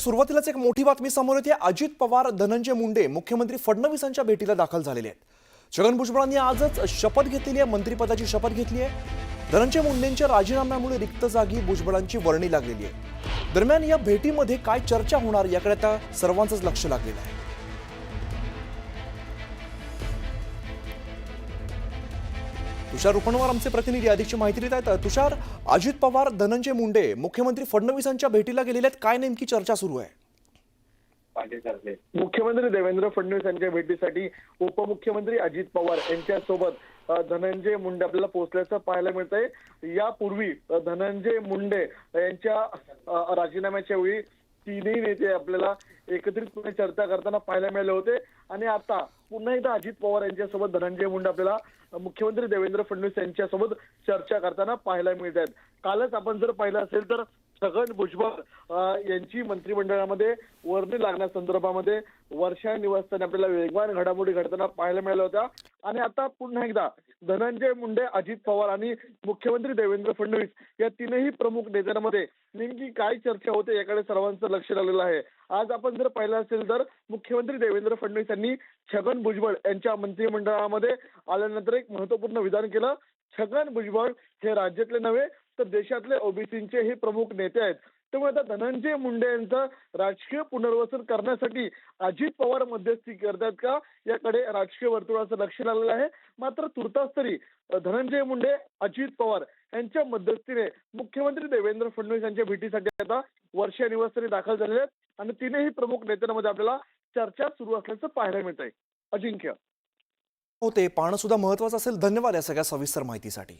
सुरुवातीलाच एक मोठी बातमी समोर येते। अजित पवार, धनंजय मुंडे मुख्यमंत्री फडणवीसांच्या भेटीला दाखल झालेले आहेत। छगन भुजबळांनी आजच शपथ घेतलेली आहे, मंत्रिपदाची शपथ घेतली आहे। धनंजय मुंडेंच्या राजीनाम्यामुळे रिक्त जागी भुजबळांची वर्णी लागलेली आहे। दरम्यान या भेटीमध्ये काय चर्चा होणार याकडे आता सर्वांचंच लक्ष लागलेलं आहे। तुषार रुपणवार आमचे प्रतिनिधी अधिकची माहिती देत आहेत। तुषार, अजित पवार, धनंजय मुंडे मुख्यमंत्री फडणवीसांच्या भेटीला गेलेले आहेत, काय नेमकी चर्चा सुरू आहे? मुख्यमंत्री देवेंद्र फडणवीस यांच्या भेटीसाठी उपमुख्यमंत्री अजित पवार यांच्यासोबत धनंजय मुंडे आपल्याला पोहोचल्याचं पाहायला मिळतंय। यापूर्वी धनंजय मुंडे यांच्या राजीनाम्याच्या वेळी तीनही नेते आपल्याला एकत्रितपणे चर्चा करताना पाहायला मिळाले होते आणि आता पुन्हा एकदा अजित पवार यांच्यासोबत धनंजय मुंडे आपल्याला मुख्यमंत्री देवेंद्र फडणवीस यांच्यासोबत चर्चा करताना पाहायला मिळत आहेत। कालच आपण जर पाहिलं असेल तर छगन भुजबळ यांची मंत्रिमंडळामध्ये वर्णी लागण्यासंदर्भामध्ये वर्षा निवासस्थानी आपल्याला वेगवान घडामोडी घडताना पाहायला मिळाल्या होत्या आणि आता पुन्हा एकदा धनंजय मुंडे, अजित पवार आणि मुख्यमंत्री देवेंद्र फडणवीस या तीनही प्रमुख नेत्यांमध्ये नेमकी काय चर्चा होते याकडे सर्वांचं लक्ष लागलेलं आहे। आज आपण जर पाहिलं असेल तर मुख्यमंत्री देवेंद्र फडणवीस यांनी छगन भुजबळ यांच्या मंत्रिमंडळामध्ये आल्यानंतर एक महत्त्वपूर्ण विधान केलं। छगन भुजबळ हे राज्यातले नव्हे तर देशातले ओबीसीचे हे प्रमुख नेते आहेत, त्यामुळे आता धनंजय मुंडे यांचं राजकीय पुनर्वसन करण्यासाठी अजित पवार मध्यस्थी करतात का याकडे राजकीय वर्तुळाचं लक्ष लागलेलं आहे। मात्र तुर्तास तरी धनंजय मुंडे, अजित पवार यांच्या मध्यस्थीने मुख्यमंत्री देवेंद्र फडणवीस यांच्या भेटीसाठी आता वर्षा निवासस्थानी दाखल झालेले आहेत आणि तीनही प्रमुख नेत्यांमध्ये आपल्याला चर्चा सुरू असल्याचं पाहायला मिळत आहे। अजिंक्य होते पाहणं सुद्धा महत्त्वाचं असेल। धन्यवाद या सगळ्या सविस्तर माहितीसाठी।